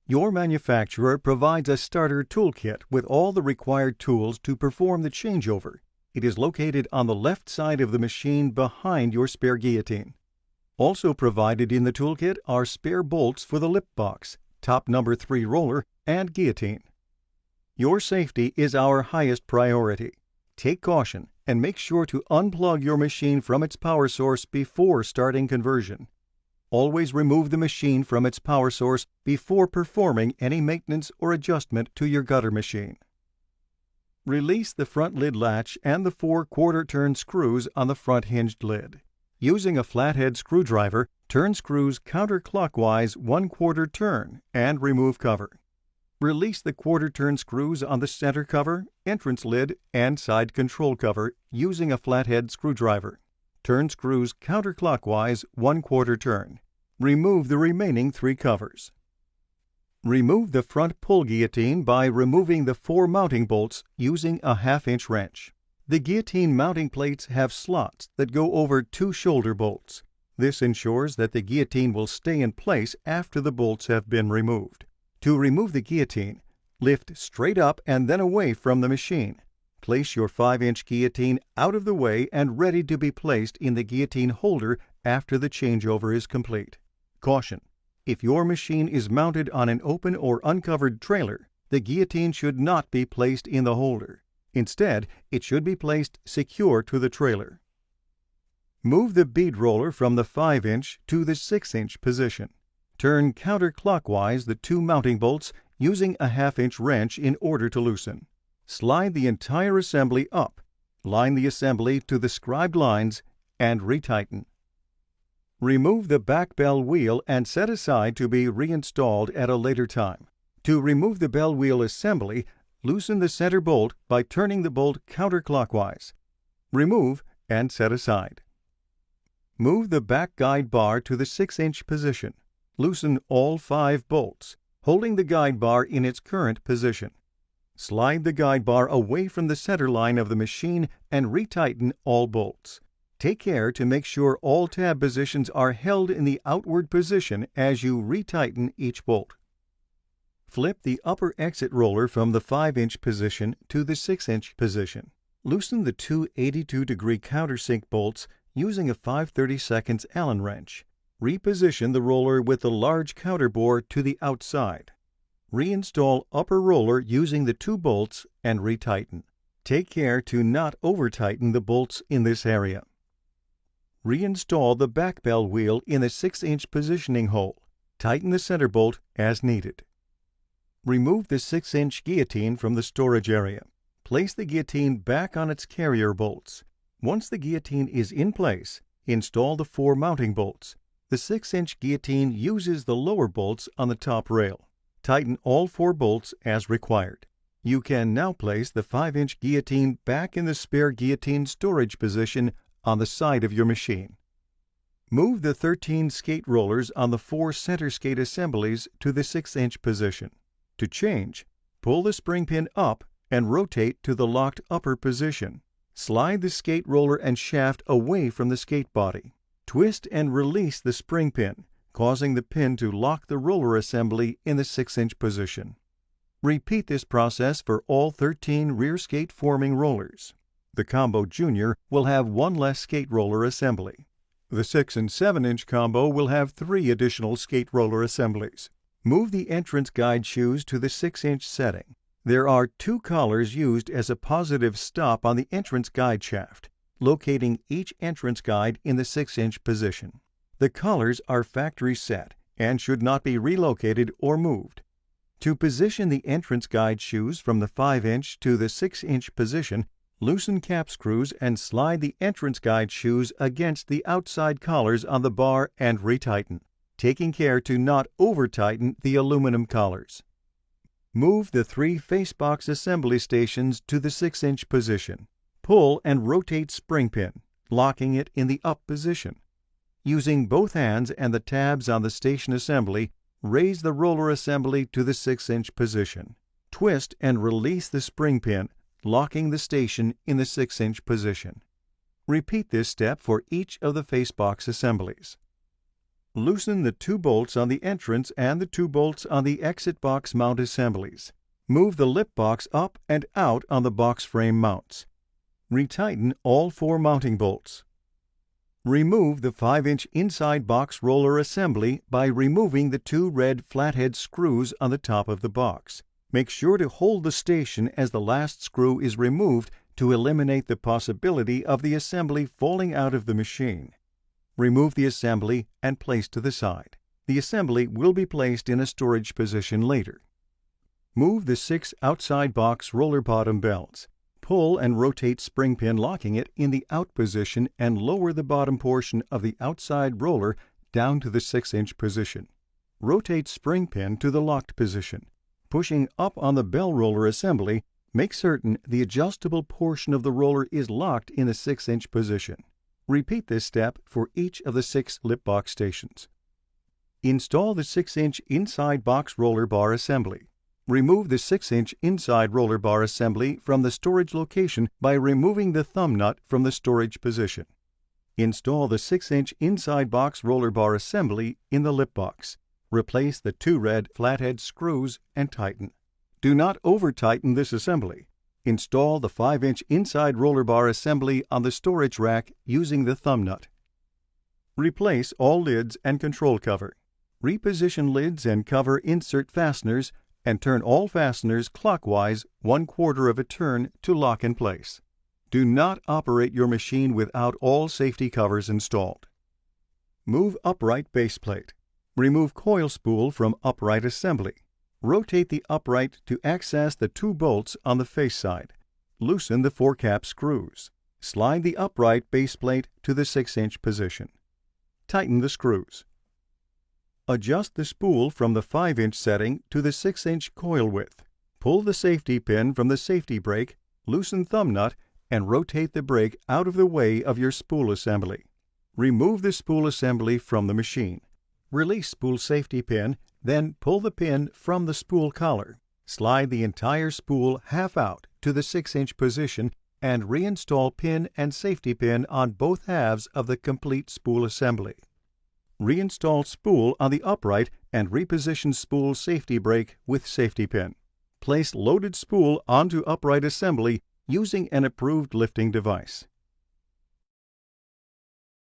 Your manufacturer provides a starter toolkit with all the required tools to perform the changeover. It is located on the left side of the machine behind your spare guillotine. Also provided in the toolkit are spare bolts for the lip box, top number 3 roller, and guillotine. Your safety is our highest priority. Take caution and make sure to unplug your machine from its power source before starting conversion. Always remove the machine from its power source before performing any maintenance or adjustment to your gutter machine. Release the front lid latch and the 4 quarter-turn screws on the front hinged lid. Using a flathead screwdriver, turn screws counterclockwise 1/4 turn and remove cover. Release the quarter-turn screws on the center cover, entrance lid, and side control cover using a flathead screwdriver. Turn screws counterclockwise 1/4 turn. Remove the remaining 3 covers. Remove the front pull guillotine by removing the 4 mounting bolts using a 1/2-inch wrench. The guillotine mounting plates have slots that go over 2 shoulder bolts. This ensures that the guillotine will stay in place after the bolts have been removed. To remove the guillotine, lift straight up and then away from the machine. Place your 5-inch guillotine out of the way and ready to be placed in the guillotine holder after the changeover is complete. Caution: if your machine is mounted on an open or uncovered trailer, the guillotine should not be placed in the holder. Instead, it should be placed secure to the trailer. Move the bead roller from the 5-inch to the 6-inch position. Turn counterclockwise the 2 mounting bolts using a 1/2-inch wrench in order to loosen. Slide the entire assembly up. Line the assembly to the scribed lines and retighten. Remove the back bell wheel and set aside to be reinstalled at a later time. To remove the bell wheel assembly, loosen the center bolt by turning the bolt counterclockwise. Remove and set aside. Move the back guide bar to the 6-inch position. Loosen all 5 bolts, holding the guide bar in its current position. Slide the guide bar away from the center line of the machine and retighten all bolts. Take care to make sure all tab positions are held in the outward position as you retighten each bolt. Flip the upper exit roller from the 5-inch position to the 6-inch position. Loosen the 2 82-degree countersink bolts using a 5/32 Allen wrench. Reposition the roller with the large counter bore to the outside. Reinstall upper roller using the 2 bolts and retighten. Take care to not over-tighten the bolts in this area. Reinstall the back bell wheel in the 6-inch positioning hole. Tighten the center bolt as needed. Remove the 6-inch guillotine from the storage area. Place the guillotine back on its carrier bolts. Once the guillotine is in place, install the 4 mounting bolts. The 6-inch guillotine uses the lower bolts on the top rail. Tighten all 4 bolts as required. You can now place the 5-inch guillotine back in the spare guillotine storage position on the side of your machine. Move the 13 skate rollers on the 4 center skate assemblies to the 6-inch position. To change, pull the spring pin up and rotate to the locked upper position. Slide the skate roller and shaft away from the skate body. Twist and release the spring pin, causing the pin to lock the roller assembly in the 6-inch position. Repeat this process for all 13 rear skate forming rollers. The Combo Junior will have 1 less skate roller assembly. The 6 and 7-inch combo will have 3 additional skate roller assemblies. Move the entrance guide shoes to the 6-inch setting. There are 2 collars used as a positive stop on the entrance guide shaft, locating each entrance guide in the 6-inch position. The collars are factory set and should not be relocated or moved. To position the entrance guide shoes from the 5-inch to the 6-inch position, loosen cap screws and slide the entrance guide shoes against the outside collars on the bar and retighten, taking care to not over-tighten the aluminum collars. Move the 3 facebox assembly stations to the 6-inch position. Pull and rotate spring pin, locking it in the up position. Using both hands and the tabs on the station assembly, raise the roller assembly to the 6-inch position. Twist and release the spring pin, locking the station in the 6-inch position. Repeat this step for each of the facebox assemblies. Loosen the 2 bolts on the entrance and the 2 bolts on the exit box mount assemblies. Move the lip box up and out on the box frame mounts. Retighten all 4 mounting bolts. Remove the 5-inch inside box roller assembly by removing the 2 red flathead screws on the top of the box. Make sure to hold the station as the last screw is removed to eliminate the possibility of the assembly falling out of the machine. Remove the assembly and place to the side. The assembly will be placed in a storage position later. Move the 6 outside box roller bottom belts. Pull and rotate spring pin locking it in the out position and lower the bottom portion of the outside roller down to the 6-inch position. Rotate spring pin to the locked position. Pushing up on the bell roller assembly, make certain the adjustable portion of the roller is locked in the 6-inch position. Repeat this step for each of the 6 lip box stations. Install the 6-inch inside box roller bar assembly. Remove the 6-inch inside roller bar assembly from the storage location by removing the thumb nut from the storage position. Install the 6-inch inside box roller bar assembly in the lip box. Replace the 2 red flathead screws and tighten. Do not over-tighten this assembly. Install the 5-inch inside roller bar assembly on the storage rack using the thumb nut. Replace all lids and control cover. Reposition lids and cover insert fasteners and turn all fasteners clockwise 1/4 of a turn to lock in place. Do not operate your machine without all safety covers installed. Move upright base plate. Remove coil spool from upright assembly. Rotate the upright to access the 2 bolts on the face side. Loosen the 4 cap screws. Slide the upright base plate to the 6-inch position. Tighten the screws. Adjust the spool from the 5-inch setting to the 6-inch coil width. Pull the safety pin from the safety brake, loosen thumb nut, and rotate the brake out of the way of your spool assembly. Remove the spool assembly from the machine. Release spool safety pin, then pull the pin from the spool collar. Slide the entire spool half out to the 6-inch position and reinstall pin and safety pin on both halves of the complete spool assembly. Reinstall spool on the upright and reposition spool safety brake with safety pin. Place loaded spool onto upright assembly using an approved lifting device.